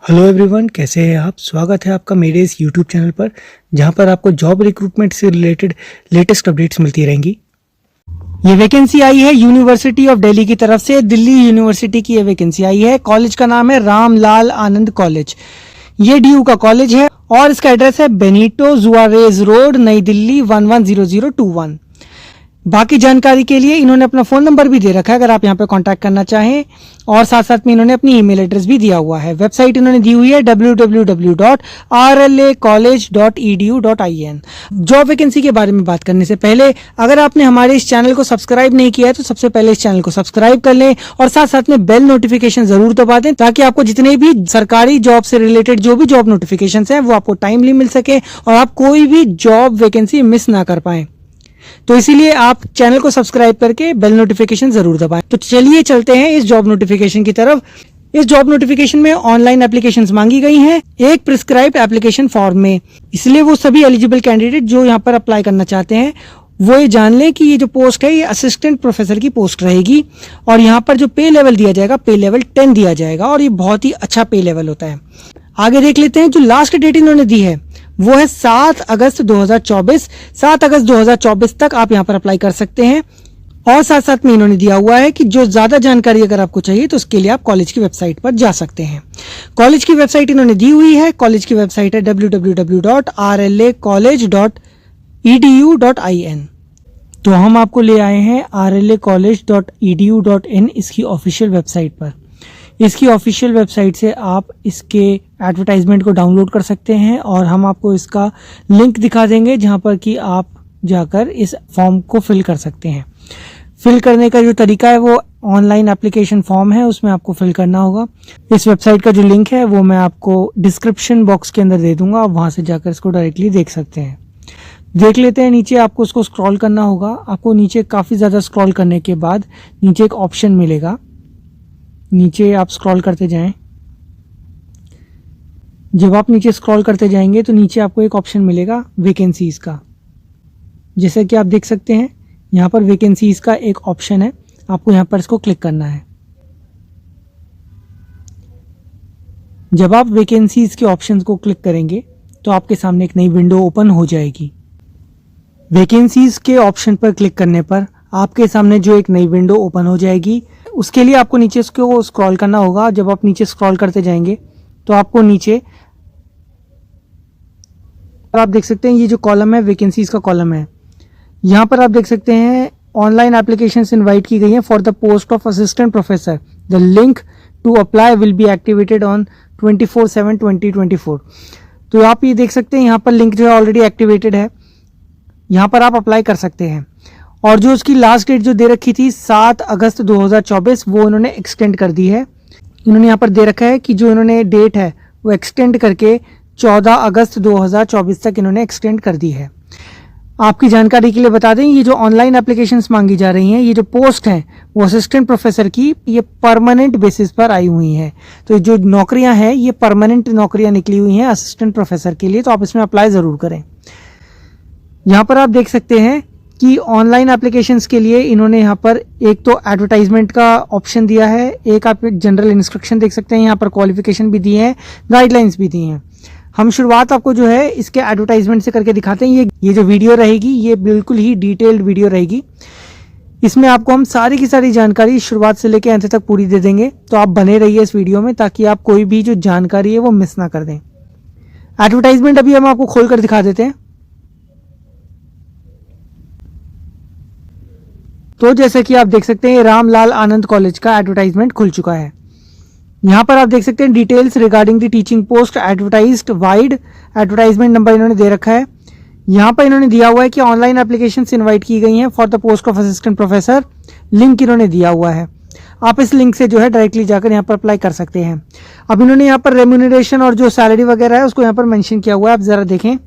Hello everyone, कैसे हैं आप। स्वागत है आपका मेरे इस यूट्यूब चैनल पर, जहां पर आपको जॉब रिक्रूटमेंट से रिलेटेड लेटेस्ट अपडेट्स मिलती रहेंगी। ये वैकेंसी आई है यूनिवर्सिटी ऑफ दिल्ली की तरफ से। दिल्ली यूनिवर्सिटी की ये वैकेंसी आई है। कॉलेज का नाम है रामलाल आनंद कॉलेज। ये डीयू का कॉलेज है और इसका एड्रेस है बेनिटो जुआरेज रोड, नई दिल्ली 110021। बाकी जानकारी के लिए इन्होंने अपना फ़ोन नंबर भी दे रखा है अगर आप यहाँ पे कांटेक्ट करना चाहें, और साथ साथ में इन्होंने अपनी ईमेल एड्रेस भी दिया हुआ है। वेबसाइट इन्होंने दी हुई है www.rlacollege.edu.in। जॉब वैकेंसी के बारे में बात करने से पहले अगर आपने हमारे इस चैनल को सब्सक्राइब नहीं किया है तो सबसे पहले इस चैनल को सब्सक्राइब कर लें और साथ साथ में बेल नोटिफिकेशन जरूर दबा दें, ताकि आपको जितने भी सरकारी जॉब से रिलेटेड जो भी जॉब नोटिफिकेशन है वो आपको टाइमली मिल सके और आप कोई भी जॉब वैकेंसी मिस ना कर पाए। तो इसीलिए आप चैनल को सब्सक्राइब करके बेल नोटिफिकेशन जरूर दबाएं। तो चलिए चलते हैं इस जॉब नोटिफिकेशन की तरफ। इस जॉब नोटिफिकेशन में ऑनलाइन एप्लीकेशंस मांगी गई हैं एक प्रिस्क्राइब्ड एप्लीकेशन फॉर्म में। इसलिए वो सभी एलिजिबल कैंडिडेट जो यहाँ पर अप्लाई करना चाहते हैं वो ये जान लें कि ये जो पोस्ट है ये असिस्टेंट प्रोफेसर की पोस्ट रहेगी और यहाँ पर जो पे लेवल दिया जाएगा, पे लेवल 10 दिया जाएगा और ये बहुत ही अच्छा पे लेवल होता है। आगे देख लेते हैं। जो लास्ट डेट इन्होंने दी है वो है 7 अगस्त 2024। 7 अगस्त 2024 तक आप यहाँ पर अप्लाई कर सकते हैं। और साथ साथ में इन्होंने दिया हुआ है कि जो ज्यादा जानकारी अगर आपको चाहिए तो उसके लिए आप कॉलेज की वेबसाइट पर जा सकते हैं। कॉलेज की वेबसाइट इन्होंने दी हुई है। कॉलेज की वेबसाइट है www.rlacollege.edu.in। तो हम आपको ले आए हैं rlacollege.edu.in इसकी ऑफिशियल वेबसाइट पर। इसकी ऑफिशियल वेबसाइट से आप इसके एडवर्टाइजमेंट को डाउनलोड कर सकते हैं और हम आपको इसका लिंक दिखा देंगे जहां पर कि आप जाकर इस फॉर्म को फिल कर सकते हैं। फिल करने का जो तरीका है वो ऑनलाइन एप्लीकेशन फॉर्म है, उसमें आपको फिल करना होगा। इस वेबसाइट का जो लिंक है वो मैं आपको डिस्क्रिप्शन बॉक्स के अंदर दे दूंगा, आप वहां से जाकर इसको डायरेक्टली देख सकते हैं। देख लेते हैं। नीचे आपको उसको स्क्रॉल करना होगा। आपको नीचे काफ़ी ज़्यादा स्क्रॉल करने के बाद नीचे एक ऑप्शन मिलेगा। नीचे आप स्क्रॉल करते जाएं। जब आप नीचे स्क्रॉल करते जाएंगे तो नीचे आपको एक ऑप्शन मिलेगा वैकेंसीज का। जैसे कि आप देख सकते हैं यहाँ पर वैकेंसीज का एक ऑप्शन है, आपको यहाँ पर इसको क्लिक करना है। जब आप वैकेंसीज के ऑप्शंस को क्लिक करेंगे तो आपके सामने एक नई विंडो ओपन हो जाएगी। वैकेंसीज के ऑप्शन पर क्लिक करने पर आपके सामने जो एक नई विंडो ओपन हो जाएगी, उसके लिए आपको नीचे इसको स्क्रॉल करना होगा। जब आप नीचे स्क्रॉल करते जाएंगे तो आपको नीचे आप देख सकते हैं ये जो कॉलम है वैकेंसीज का कॉलम है। यहाँ पर आप देख सकते हैं ऑनलाइन एप्लीकेशंस इनवाइट की गई हैं for the post of assistant professor. The link to apply will be activated on 24/7/2024। तो आप ये देख सकते हैं यहाँ पर लिंक जो है ऑलरेडी एक्टिवेटेड है, यहाँ पर आप अप्लाई कर सकते हैं। और जो उसकी लास्ट डेट जो दे रखी थी 7 अगस्त 2024 वो इन्होंने एक्सटेंड कर दी है। इन्होंने यहाँ पर दे रखा है कि जो इन्होंने डेट है वो एक्सटेंड करके 14 अगस्त 2024 तक इन्होंने एक्सटेंड कर दी है। आपकी जानकारी के लिए बता दें, ये जो ऑनलाइन एप्लीकेशंस मांगी जा रही हैं, ये जो पोस्ट हैं वो असिस्टेंट प्रोफेसर की ये परमानेंट बेसिस पर आई हुई हैं। तो जो नौकरियां हैं ये परमानेंट नौकरियां निकली हुई हैं असिस्टेंट प्रोफेसर के लिए, तो आप इसमें अप्लाई ज़रूर करें। यहाँ पर आप देख सकते हैं कि ऑनलाइन एप्लीकेशंस के लिए इन्होंने यहाँ पर एक तो एडवर्टाइजमेंट का ऑप्शन दिया है, एक आप जनरल इंस्ट्रक्शन देख सकते हैं, यहाँ पर क्वालिफिकेशन भी दी है, गाइडलाइंस भी दी हैं। हम शुरुआत आपको जो है इसके एडवर्टाइजमेंट से करके दिखाते हैं। ये जो वीडियो रहेगी ये बिल्कुल ही डिटेल्ड वीडियो रहेगी। इसमें आपको हम सारी की सारी जानकारी शुरुआत से लेकर अंत तक पूरी दे देंगे, तो आप बने रहिए इस वीडियो में ताकि आप कोई भी जो जानकारी है वो मिस ना कर दें। एडवर्टाइजमेंट अभी हम आपको खोल कर दिखा देते हैं। तो जैसे कि आप देख सकते हैं रामलाल आनंद कॉलेज का एडवर्टाइजमेंट खुल चुका है। यहाँ पर आप देख सकते हैं details regarding the teaching post advertised wide. Advertisement number इन्होंने दे रखा है। यहाँ पर इन्होंने दिया हुआ है कि ऑनलाइन एप्लीकेशंस इनवाइट की गई हैं for the post of assistant professor. Link इन्होंने दिया हुआ है, आप इस लिंक से जो है डायरेक्टली जाकर यहाँ पर अप्लाई कर सकते हैं। अब इन्होंने यहाँ पर रेम्यूनरेशन और जो सैलरी वगैरह है उसको यहाँ पर मेंशन किया हुआ है, आप जरा देखें।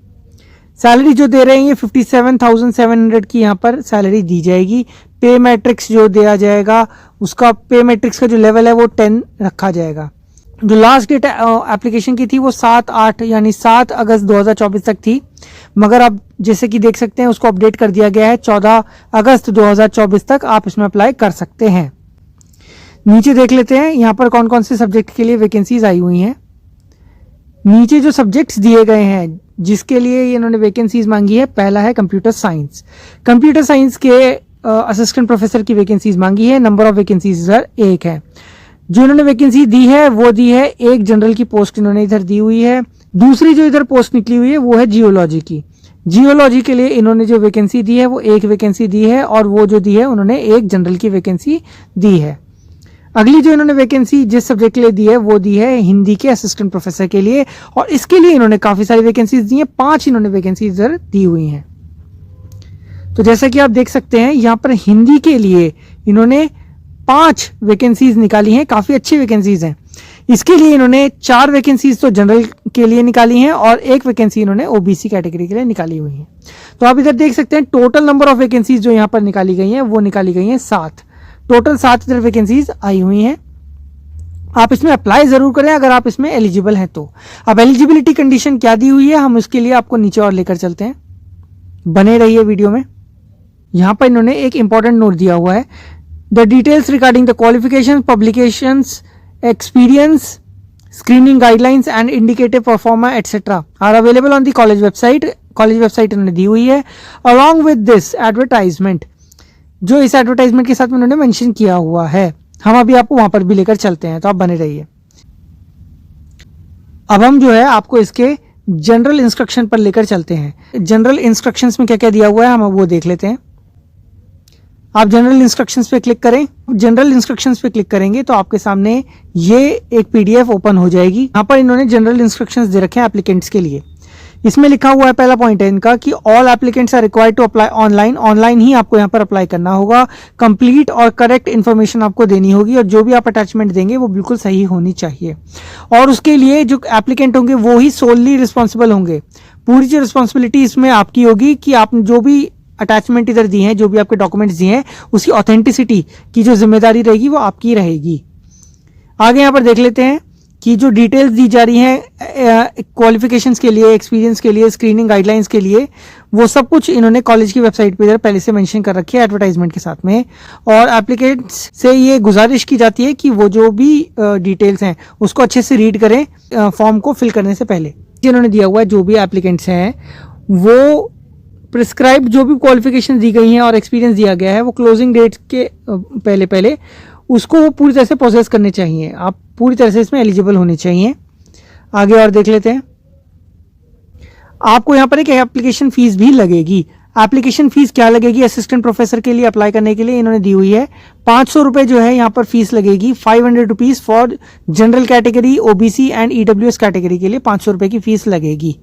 सैलरी जो दे रहे हैं ये 57,700 की यहाँ पर सैलरी दी जाएगी। पे मैट्रिक्स जो दिया जाएगा उसका पे मैट्रिक्स का जो लेवल है वो 10 रखा जाएगा। जो लास्ट डेट एप्लीकेशन की थी वो 7 अगस्त 2024 तक थी, मगर आप जैसे कि देख सकते हैं उसको अपडेट कर दिया गया है 14 अगस्त 2024 तक आप इसमें अप्लाई कर सकते हैं। नीचे देख लेते हैं यहाँ पर कौन कौन से सब्जेक्ट के लिए वैकेंसीज आई हुई हैं। नीचे जो सब्जेक्ट्स दिए गए हैं जिसके लिए इन्होंने वैकेंसीज मांगी है, पहला है कंप्यूटर साइंस। कंप्यूटर साइंस के असिस्टेंट प्रोफेसर की वैकेंसीज मांगी है। नंबर ऑफ वैकेंसीज इधर 1 है। जो इन्होंने वैकेंसी दी है वो दी है एक जनरल की पोस्ट इन्होंने इधर दी हुई है। दूसरी जो इधर पोस्ट निकली हुई है वो है जियोलॉजी की। जियोलॉजी के लिए इन्होंने जो वैकेंसी दी है वो 1 वैकेंसी दी है, और वो जो दी है उन्होंने एक जनरल की वैकेंसी दी है। अगली जो इन्होंने वैकेंसी जिस सब्जेक्ट के लिए दी है वो दी है हिंदी के असिस्टेंट प्रोफेसर के लिए, और इसके लिए इन्होंने काफी सारी वैकेंसीज दी हैं। 5 इन्होंने वैकेंसी इधर दी हुई हैं। तो जैसा कि आप देख सकते हैं यहाँ पर हिंदी के लिए इन्होंने 5 वैकेंसीज निकाली हैं, काफी अच्छी वैकेंसीज हैं। इसके लिए इन्होंने 4 वैकेंसीज तो जनरल के लिए निकाली हैं और 1 वैकेंसी इन्होंने ओबीसी कैटेगरी के लिए निकाली हुई है। तो आप इधर देख सकते हैं टोटल नंबर ऑफ वैकेंसीज जो यहाँ पर निकाली गई हैं वो निकाली गई हैं 7। टोटल 7 इधर वैकेंसीज आई हुई हैं। आप इसमें अप्लाई जरूर करें अगर आप इसमें एलिजिबल हैं तो। अब एलिजिबिलिटी कंडीशन क्या दी हुई है हम उसके लिए आपको नीचे और लेकर चलते हैं, बने रहिए वीडियो में। यहां पर इन्होंने एक इंपॉर्टेंट नोट दिया हुआ है, the details regarding the qualification, publications, experience, screening guidelines and indicative proforma et cetera are available on the college website. College website इन्होंने दी हुई है। अलॉन्ग विद दिस एडवर्टाइजमेंट, जो इस एडवर्टाइजमेंट के साथ में उन्होंने मेंशन किया हुआ है। हम अभी आपको वहां पर भी लेकर चलते हैं, तो आप बने रहिए। अब हम जो है आपको इसके जनरल इंस्ट्रक्शन पर लेकर चलते हैं। जनरल इंस्ट्रक्शंस में क्या क्या दिया हुआ है हम वो देख लेते हैं। आप जनरल इंस्ट्रक्शंस पे क्लिक करें। जनरल इंस्ट्रक्शंस पे क्लिक करेंगे तो आपके सामने ये एक पीडीएफ ओपन हो जाएगी। यहाँ पर इन्होंने जनरल इंस्ट्रक्शंस दे रखे हैं एप्लीकेंट्स के लिए। इसमें लिखा हुआ है, पहला पॉइंट है इनका कि all applicants are required to apply online. Online ही आपको यहाँ पर अप्लाई करना होगा। कंप्लीट और करेक्ट इन्फॉर्मेशन आपको देनी होगी, और जो भी आप अटैचमेंट देंगे वो बिल्कुल सही होनी चाहिए। और उसके लिए जो एप्लीकेंट होंगे वो ही सोलली रिस्पॉन्सिबल होंगे। पूरी जो रिस्पॉन्सिबिलिटी इसमें आपकी होगी कि आपने जो भी अटैचमेंट इधर दिए हैं, जो भी आपके डॉक्यूमेंट्स दिए हैं, उसकी ऑथेंटिसिटी की जो जिम्मेदारी रहेगी वो आपकी रहेगी। आगे यहाँ पर देख लेते हैं कि जो डिटेल्स दी जा रही हैं क्वालिफिकेशंस के लिए, एक्सपीरियंस के लिए, स्क्रीनिंग गाइडलाइंस के लिए, वो सब कुछ इन्होंने कॉलेज की वेबसाइट पे इधर पहले से मेंशन कर रखी है एडवर्टाइजमेंट के साथ में। और एप्लीकेंट्स से ये गुजारिश की जाती है कि वो जो भी डिटेल्स हैं उसको अच्छे से रीड करें फॉर्म को फिल करने से पहले। जिन्होंने दिया हुआ है जो भी एप्लीकेंट्स हैं वो प्रिस्क्राइब जो भी क्वालिफिकेशन दी गई हैं और एक्सपीरियंस दिया गया है वो क्लोजिंग डेट के पहले उसको वो पूरी तरह से प्रोसेस करने चाहिए। आप पूरी तरह से इसमें एलिजिबल होने चाहिए। आगे और देख लेते हैं। आपको यहाँ पर एक एप्लीकेशन फीस भी लगेगी। एप्लीकेशन फीस क्या लगेगी असिस्टेंट प्रोफेसर के लिए अप्लाई करने के लिए इन्होंने दी हुई है। 500 रुपए जो है यहाँ पर फीस लगेगी। 500 rupees for general category, OBC and EWS category के लिए 500 रुपए की फीस लगेगी।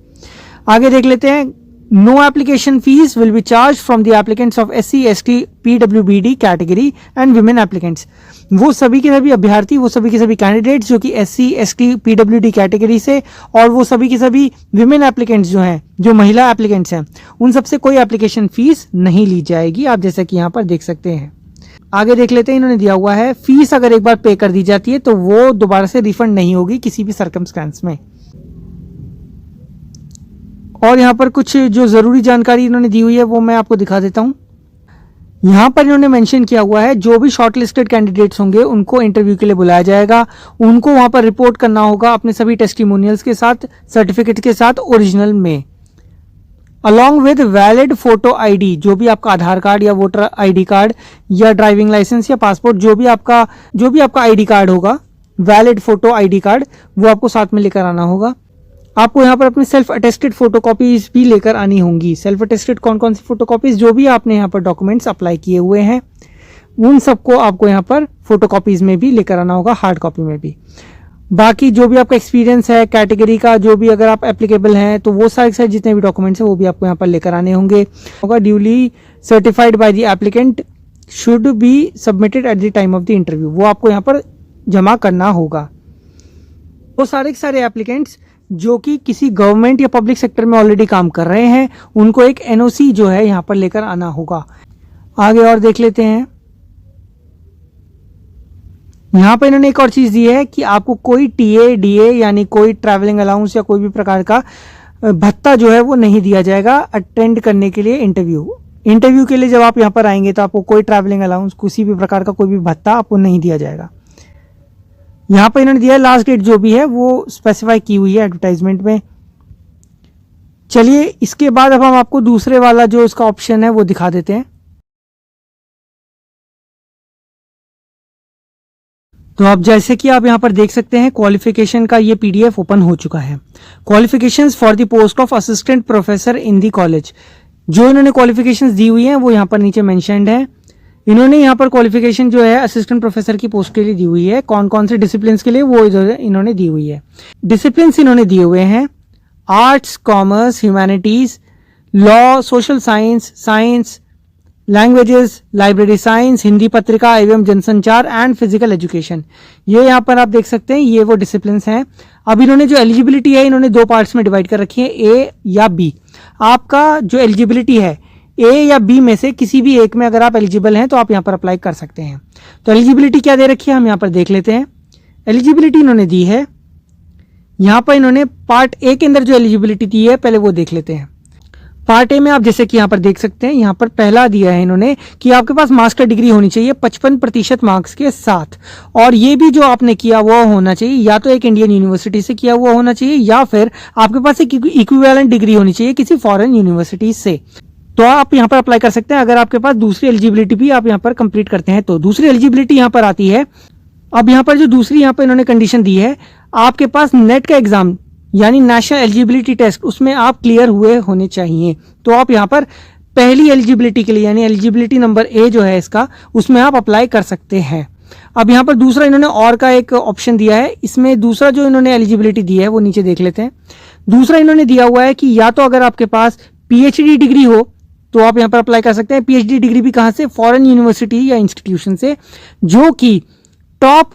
आगे देख लेते हैं। No application fees will be charged from the applicants of SC, ST, PWBD category and women applicants। वो सभी के सभी अभ्यर्थी, वो सभी के सभी कैंडिडेट्स जो कि SC, ST, PWD कैटेगरी से, और वो सभी के सभी विमेन एप्लीकेंट्स जो हैं, जो महिला एप्लीकेंट्स हैं, उन सबसे कोई एप्लीकेशन फीस नहीं ली जाएगी। आप जैसा कि यहाँ पर देख सकते हैं। आगे देख लेते हैं। इन्होंने दिया हुआ है फीस अगर एक बार पे कर दी जाती है तो वो दोबारा से रिफंड नहीं होगी किसी भी सर्कमस्टेंस में। और यहाँ पर कुछ जो जरूरी जानकारी इन्होंने दी हुई है वो मैं आपको दिखा देता हूँ। यहाँ पर इन्होंने मेंशन किया हुआ है जो भी शॉर्टलिस्टेड कैंडिडेट्स होंगे उनको इंटरव्यू के लिए बुलाया जाएगा। उनको वहां पर रिपोर्ट करना होगा अपने सभी टेस्टिमोनियल्स के साथ, सर्टिफिकेट के साथ, ओरिजिनल में, along with valid photo ID. जो भी आपका आधार कार्ड या वोटर आईडी कार्ड या ड्राइविंग लाइसेंस या पासपोर्ट, जो भी आपका आईडी कार्ड होगा, वैलिड फोटो आईडी कार्ड, वो आपको साथ में लेकर आना होगा। आपको यहाँ पर अपनी सेल्फ अटेस्टेड फोटोकॉपीज भी लेकर आनी होंगी। सेल्फ अटेस्टेड कौन कौन सी फोटोकॉपीज, जो भी आपने यहाँ पर डॉक्यूमेंट्स अप्लाई किए हुए हैं उन सबको आपको यहाँ पर फोटोकॉपीज में भी लेकर आना होगा, हार्ड कॉपी में भी। बाकी जो भी आपका एक्सपीरियंस है कैटेगरी का, जो भी अगर आप एप्लीकेबल हैं तो वो सारे जितने भी डॉक्यूमेंट्स हैं वो भी आपको यहाँ पर लेकर आने होंगे। Duly certified by the applicant should be submitted at the time of the interview. वो आपको यहाँ पर जमा करना होगा। वो सारे एप्लीकेंट्स जो कि किसी गवर्नमेंट या पब्लिक सेक्टर में ऑलरेडी काम कर रहे हैं उनको एक एनओसी जो है यहाँ पर लेकर आना होगा। आगे और देख लेते हैं। यहाँ पर इन्होंने एक और चीज दी है कि आपको कोई टीए, डीए यानी कोई ट्रैवलिंग अलाउंस या कोई भी प्रकार का भत्ता जो है वो नहीं दिया जाएगा अटेंड करने के लिए इंटरव्यू के लिए। जब आप यहाँ पर आएंगे तो आपको कोई ट्रैवलिंग अलाउंस, किसी भी प्रकार का कोई भी भत्ता आपको नहीं दिया जाएगा। यहाँ पर इन्होंने दिया है लास्ट डेट जो भी है वो स्पेसिफाई की हुई है एडवर्टाइजमेंट में। चलिए इसके बाद अब हम आपको दूसरे वाला जो इसका ऑप्शन है वो दिखा देते हैं। तो अब जैसे कि आप यहाँ पर देख सकते हैं क्वालिफिकेशन का ये पीडीएफ ओपन हो चुका है। Qualifications for the post of assistant professor in the college, जो इन्होंने क्वालिफिकेशंस दी हुई हैं वो यहाँ पर नीचे मेंशन्ड है। इन्होंने यहाँ पर क्वालिफिकेशन जो है असिस्टेंट प्रोफेसर की पोस्ट के लिए दी हुई है, कौन कौन से डिसिप्लिन के लिए वो इन्होंने दी हुई है। डिसिप्लिन इन्होंने दिए हुए हैं arts, commerce, humanities, law, social science, science, languages, library science, Hindi पत्रिका एवं जनसंचार एंड फिजिकल एजुकेशन। ये यहाँ पर आप देख सकते हैं ये वो डिसिप्लिन्स हैं। अब इन्होंने जो एलिजिबिलिटी है इन्होंने दो पार्ट्स में डिवाइड कर रखी है, ए या बी। आपका जो एलिजिबिलिटी है ए या बी में से किसी भी एक में अगर आप एलिजिबल हैं तो आप यहाँ पर अप्लाई कर सकते हैं। तो एलिजिबिलिटी क्या दे रखी है हम यहाँ पर देख लेते हैं। एलिजिबिलिटी इन्होंने दी है, यहाँ पर इन्होंने पार्ट ए के अंदर जो एलिजिबिलिटी दी है पहले वो देख लेते हैं। पार्ट ए में आप जैसे कि यहाँ पर देख सकते हैं, यहाँ पर पहला दिया है इन्होंने कि आपके पास मास्टर डिग्री होनी चाहिए 55% मार्क्स के साथ, और ये भी जो आपने किया वो होना चाहिए या तो एक इंडियन यूनिवर्सिटी से किया हुआ होना चाहिए या फिर आपके पास एक इक्विवेलेंट डिग्री होनी चाहिए किसी फॉरेन यूनिवर्सिटी से। तो आप यहाँ पर अप्लाई कर सकते हैं अगर आपके पास दूसरी एलिजिबिलिटी भी आप यहाँ पर कंप्लीट करते हैं। तो दूसरी एलिजिबिलिटी यहाँ पर आती है। अब यहाँ पर जो दूसरी यहाँ पर इन्होंने कंडीशन दी है, आपके पास नेट का एग्जाम यानी नेशनल एलिजिबिलिटी टेस्ट उसमें आप क्लियर हुए होने चाहिए। तो आप यहाँ पर पहली एलिजिबिलिटी के लिए यानी एलिजिबिलिटी नंबर ए जो है इसका, उसमें आप अप्लाई कर सकते हैं। अब यहाँ पर दूसरा इन्होंने और का एक ऑप्शन दिया है, इसमें दूसरा जो इन्होंने एलिजिबिलिटी दी है वो नीचे देख लेते हैं। दूसरा इन्होंने दिया हुआ है कि या तो अगर आपके पास पीएचडी डिग्री हो तो आप यहाँ पर अप्लाई कर सकते हैं। पीएचडी डिग्री भी कहाँ से, फॉरेन यूनिवर्सिटी या इंस्टीट्यूशन से जो कि टॉप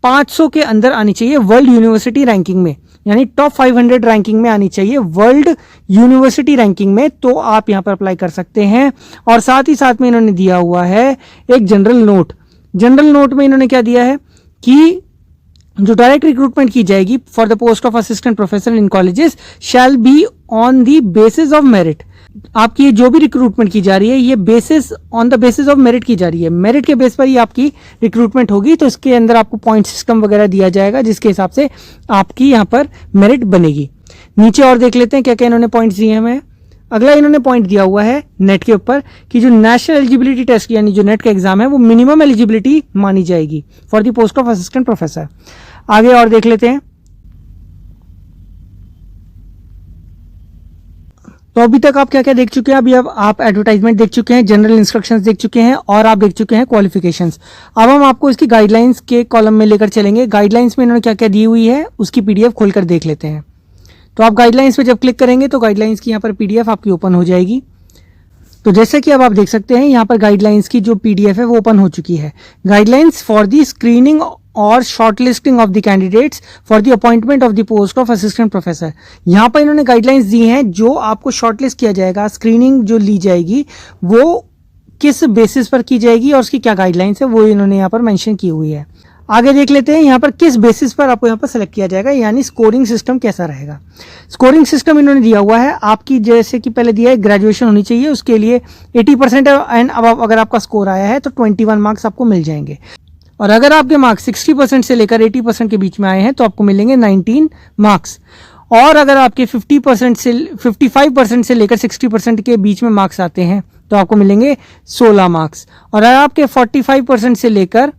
500 के अंदर आनी चाहिए वर्ल्ड यूनिवर्सिटी रैंकिंग में, यानी टॉप 500 रैंकिंग में आनी चाहिए वर्ल्ड यूनिवर्सिटी रैंकिंग में। तो आप यहां पर अप्लाई कर सकते हैं। और साथ ही साथ में इन्होंने दिया हुआ है एक जनरल नोट। जनरल नोट में इन्होंने क्या दिया है कि जो डायरेक्ट रिक्रूटमेंट की जाएगी for the post of assistant professor in colleges shall be on the basis of merit. आपकी ये जो भी रिक्रूटमेंट की जा रही है ये basis on the basis of merit की जा रही है, मेरिट के बेस पर ही आपकी रिक्रूटमेंट होगी। तो इसके अंदर आपको पॉइंट सिस्टम वगैरह दिया जाएगा जिसके हिसाब से आपकी यहाँ पर मेरिट बनेगी। नीचे और देख लेते हैं क्या क्या इन्होंने पॉइंट्स दिए हैं हमें। अगला इन्होंने पॉइंट दिया हुआ है नेट के ऊपर कि जो नेशनल एलिजिबिलिटी टेस्ट यानी जो नेट का एग्जाम है वो मिनिमम एलिजिबिलिटी मानी जाएगी for the post of assistant professor. आगे और देख लेते हैं। तो अभी तक आप क्या क्या देख चुके हैं, अभी अब आप एडवर्टाइजमेंट देख चुके हैं, जनरल इंस्ट्रक्शंस देख चुके हैं और आप देख चुके हैं क्वालिफिकेशंस। अब हम आपको इसकी गाइडलाइंस के कॉलम में लेकर चलेंगे। गाइडलाइंस में इन्होंने क्या क्या दी हुई है उसकी पीडीएफ खोलकर देख लेते हैं। तो आप गाइडलाइंस पे जब क्लिक करेंगे तो गाइडलाइंस की यहाँ पर पीडीएफ आपकी ओपन हो जाएगी। तो जैसे कि अब आप देख सकते हैं यहाँ पर गाइडलाइंस की जो पीडीएफ है वो ओपन हो चुकी है। गाइडलाइंस फॉर द स्क्रीनिंग और shortlisting of the candidates for the appointment of the post of assistant professor. यहाँ पर इन्होंने गाइडलाइंस दी हैं जो आपको शॉर्टलिस्ट किया जाएगा, स्क्रीनिंग जो ली जाएगी वो किस बेसिस पर की जाएगी और उसकी क्या गाइडलाइंस है वो इन्होंने यहाँ पर मेंशन की हुई है। आगे देख लेते हैं यहाँ पर किस बेसिस पर आपको यहाँ पर सेलेक्ट किया जाएगा, यानी स्कोरिंग सिस्टम कैसा रहेगा। स्कोरिंग सिस्टम इन्होंने दिया हुआ है आपकी, जैसे कि पहले दिया है ग्रेजुएशन होनी चाहिए, उसके लिए 80% एंड अब अगर आपका स्कोर आया है तो 21 मार्क्स आपको मिल जाएंगे। और अगर आपके मार्क्स 60% से लेकर 80% के बीच में आए हैं तो आपको मिलेंगे 19 मार्क्स। और अगर आपके 55% से लेकर 60% के बीच में मार्क्स आते हैं तो आपको मिलेंगे 16 मार्क्स। और अगर आपके 45% से लेकर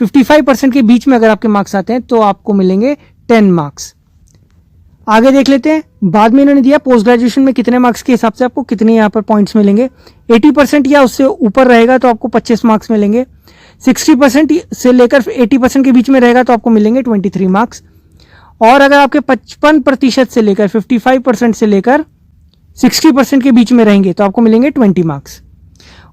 55% के बीच में अगर आपके मार्क्स आते हैं तो आपको मिलेंगे 10 मार्क्स। आगे देख लेते हैं। बाद में इन्होंने दिया पोस्ट ग्रेजुएशन में कितने मार्क्स के हिसाब से आपको कितने यहाँ पर पॉइंट्स मिलेंगे। 80% या उससे ऊपर रहेगा तो आपको 25 मार्क्स मिलेंगे। 60% से लेकर 80% के बीच में रहेगा तो आपको मिलेंगे 23 मार्क्स। और अगर आपके 55% से लेकर 55% से लेकर 60% के बीच में रहेंगे तो आपको मिलेंगे 20 मार्क्स।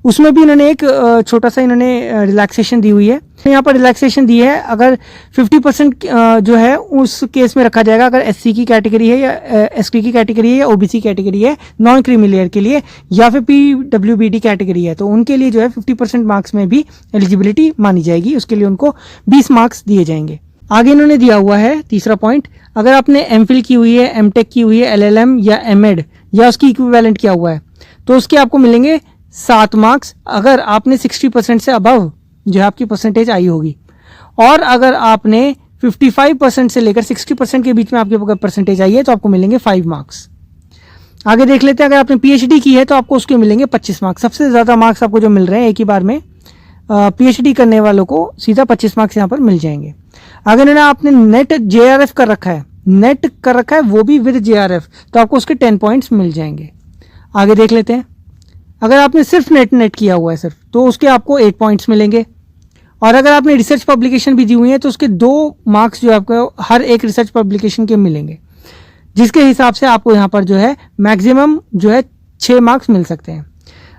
उसमें भी इन्होंने एक छोटा सा इन्होंने रिलैक्सेशन दी हुई है। यहाँ पर रिलैक्सेशन दी है अगर 50% जो है उस केस में रखा जाएगा अगर एससी की कैटेगरी है या एसटी की कैटेगरी है या ओबीसी कैटेगरी है नॉन क्रीमी लेयर के लिए, या फिर पीडब्ल्यूबीडी कैटेगरी है तो उनके लिए जो है 50% मार्क्स में भी एलिजिबिलिटी मानी जाएगी, उसके लिए उनको 20 मार्क्स दिए जाएंगे। आगे इन्होंने दिया हुआ है तीसरा पॉइंट, अगर आपने एमफिल की हुई है, एमटेक की हुई है, एलएलएम या एमएड या उसकी इक्विवेलेंट किया हुआ है तो उसके आपको मिलेंगे 7 मार्क्स अगर आपने 60% से अबव जो है आपकी परसेंटेज आई होगी। और अगर आपने 55% से लेकर 60% के बीच में आपके परसेंटेज आई है तो आपको मिलेंगे 5 मार्क्स। आगे देख लेते हैं, अगर आपने पीएचडी की है तो आपको उसके मिलेंगे 25 मार्क्स। सबसे ज़्यादा मार्क्स आपको जो मिल रहे हैं एक ही बार में पीएचडी करने वालों को सीधा 25 मार्क्स यहाँ पर मिल जाएंगे। अगर आपने नेट जेआरएफ कर रखा है वो भी विद जेआरएफ, तो आपको उसके 10 पॉइंट्स मिल जाएंगे। आगे देख लेते हैं, अगर आपने सिर्फ नेट किया हुआ है सिर्फ, तो उसके आपको 8 पॉइंट्स मिलेंगे। और अगर आपने रिसर्च पब्लिकेशन भी दी हुई है तो उसके 2 मार्क्स जो आपको हर एक रिसर्च पब्लिकेशन के मिलेंगे, जिसके हिसाब से आपको यहाँ पर जो है मैक्सिमम जो है 6 मार्क्स मिल सकते हैं।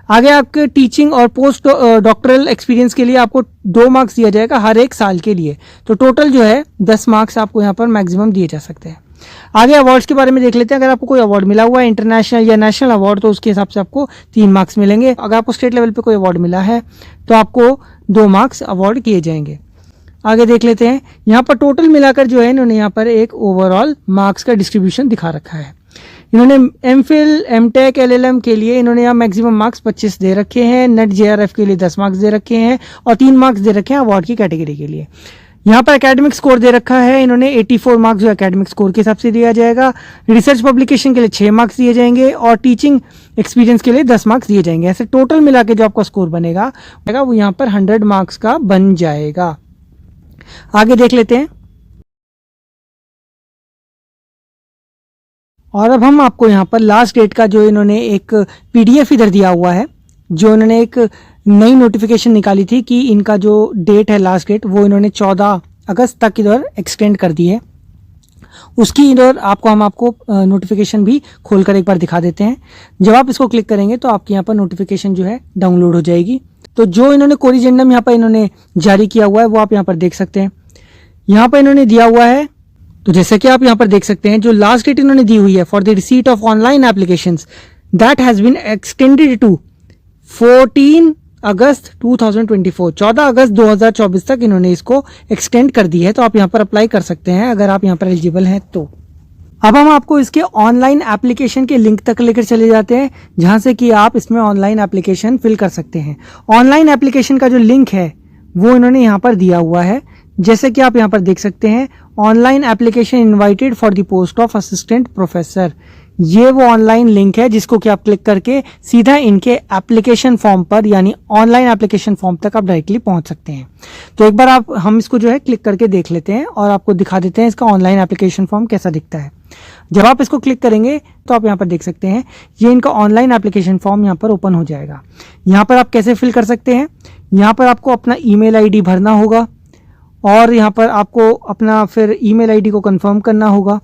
आगे आपके टीचिंग और पोस्ट डॉक्टरल एक्सपीरियंस के लिए आपको 2 मार्क्स दिया जाएगा हर एक साल के लिए, तो टोटल जो है 10 मार्क्स आपको यहाँ पर मैक्सिमम दिए जा सकते हैं। आगे अवार्ड्स के बारे में देख लेते हैं। अगर आपको कोई अवार्ड मिला हुआ है इंटरनेशनल या नेशनल अवार्ड, तो उसके हिसाब से आपको 3 मार्क्स मिलेंगे। अगर आपको स्टेट लेवल पे कोई अवार्ड मिला है तो आपको 2 मार्क्स अवार्ड किए जाएंगे। आगे देख लेते हैं, यहाँ पर टोटल मिलाकर जो है इन्होंने यहाँ पर एक ओवरऑल मार्क्स का डिस्ट्रीब्यूशन दिखा रखा है। इन्होंने एमफिल, एमटेक, एलएलएम के लिए इन्होंने यहाँ मैक्सिमम मार्क्स 25 दे रखे हैं, नेट जेआरएफ के लिए 10 मार्क्स दे रखे हैं और 3 मार्क्स दे रखे हैं अवार्ड की कैटेगरी के लिए। यहाँ पर एकेडमिक स्कोर दे रखा है इन्होंने 84 मार्क्स जो एकेडमिक स्कोर के हिसाब से दिया जाएगा। रिसर्च पब्लिकेशन के लिए 6 मार्क्स दिए जाएंगे और टीचिंग एक्सपीरियंस के लिए 10 मार्क्स दिए जाएंगे। ऐसे टोटल मिला के जो आपका स्कोर बनेगा वो यहाँ पर 100 मार्क्स का बन जाएगा। आगे देख लेते हैं, और अब हम आपको यहाँ पर लास्ट डेट का जो इन्होंने एक पीडीएफ इधर दिया हुआ है, जो इन्होंने एक नई नोटिफिकेशन निकाली थी कि इनका जो डेट है लास्ट डेट वो इन्होंने 14 अगस्त तक इधर एक्सटेंड कर दी है। उसकी इधर हम आपको नोटिफिकेशन भी खोलकर एक बार दिखा देते हैं। जब आप इसको क्लिक करेंगे तो आपके यहाँ पर नोटिफिकेशन जो है डाउनलोड हो जाएगी। तो जो इन्होंने कोरिजेंडम यहाँ पर इन्होंने जारी किया हुआ है वो आप यहाँ पर देख सकते हैं। यहाँ पर इन्होंने दिया हुआ है, तो जैसे कि आप यहाँ पर देख सकते हैं जो लास्ट डेट इन्होंने दी हुई है for the receipt of online applications that has been extended to 14 अगस्त 2024। 14 अगस्त 2024 तक इन्होंने इसको एक्सटेंड कर दी है। तो आप यहाँ पर अप्लाई कर सकते हैं अगर आप यहाँ पर एलिजिबल हैं तो। अब हम आपको इसके ऑनलाइन एप्लीकेशन के लिंक तक लेकर चले जाते हैं, जहां से कि आप इसमें ऑनलाइन एप्लीकेशन फिल कर सकते हैं। ऑनलाइन एप्लीकेशन का जो लिंक है वो इन्होंने यहाँ पर दिया हुआ है, जैसे कि आप यहाँ पर देख सकते हैं, online application invited for the post of assistant professor. ये वो ऑनलाइन लिंक है जिसको कि आप क्लिक करके सीधा इनके एप्लीकेशन फॉर्म पर यानी ऑनलाइन एप्लीकेशन फॉर्म तक आप डायरेक्टली पहुंच सकते हैं। तो एक बार हम इसको जो है क्लिक करके देख लेते हैं और आपको दिखा देते हैं इसका ऑनलाइन एप्लीकेशन फॉर्म कैसा दिखता है। जब आप इसको क्लिक करेंगे तो आप यहाँ पर देख सकते हैं ये इनका ऑनलाइन एप्लीकेशन फॉर्म यहाँ पर ओपन हो जाएगा। यहाँ पर आप कैसे फिल कर सकते हैं, यहाँ पर आपको अपना ईमेल आईडी भरना होगा और यहाँ पर आपको अपना फिर ईमेल आईडी को कंफर्म करना होगा।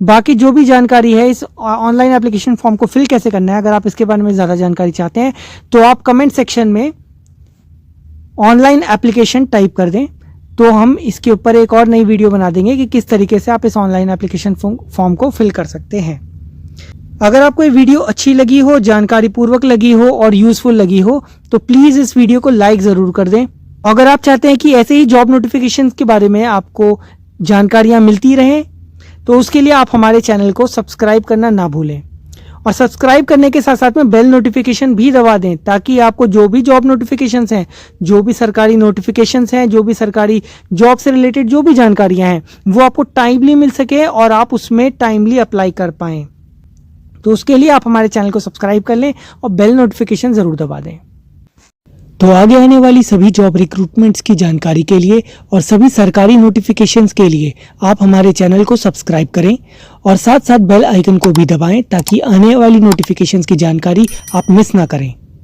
बाकी जो भी जानकारी है इस ऑनलाइन एप्लीकेशन फॉर्म को फिल कैसे करना है, अगर आप इसके बारे में ज़्यादा जानकारी चाहते हैं तो आप कमेंट सेक्शन में ऑनलाइन एप्लीकेशन टाइप कर दें, तो हम इसके ऊपर एक और नई वीडियो बना देंगे कि किस तरीके से आप इस ऑनलाइन एप्लीकेशन फॉर्म को फिल कर सकते हैं। अगर आपको ये वीडियो अच्छी लगी हो, जानकारी पूर्वक लगी हो और यूजफुल लगी हो तो प्लीज़ इस वीडियो को लाइक ज़रूर कर दें। अगर आप चाहते हैं कि ऐसे ही जॉब नोटिफिकेशन के बारे में आपको जानकारियाँ मिलती रहें तो उसके लिए आप हमारे चैनल को सब्सक्राइब करना ना भूलें और सब्सक्राइब करने के साथ साथ में बेल नोटिफिकेशन भी दबा दें, ताकि आपको जो भी जॉब नोटिफिकेशंस हैं, जो भी सरकारी नोटिफिकेशंस हैं, जो भी सरकारी जॉब से रिलेटेड जो भी जानकारियां हैं वो आपको टाइमली मिल सके और आप उसमें टाइमली अप्लाई कर पाएं। तो उसके लिए आप हमारे चैनल को सब्सक्राइब कर लें और बेल नोटिफिकेशन ज़रूर दबा दें। तो आगे आने वाली सभी जॉब रिक्रूटमेंट्स की जानकारी के लिए और सभी सरकारी नोटिफिकेशंस के लिए आप हमारे चैनल को सब्सक्राइब करें और साथ साथ बेल आइकन को भी दबाएं, ताकि आने वाली नोटिफिकेशंस की जानकारी आप मिस ना करें।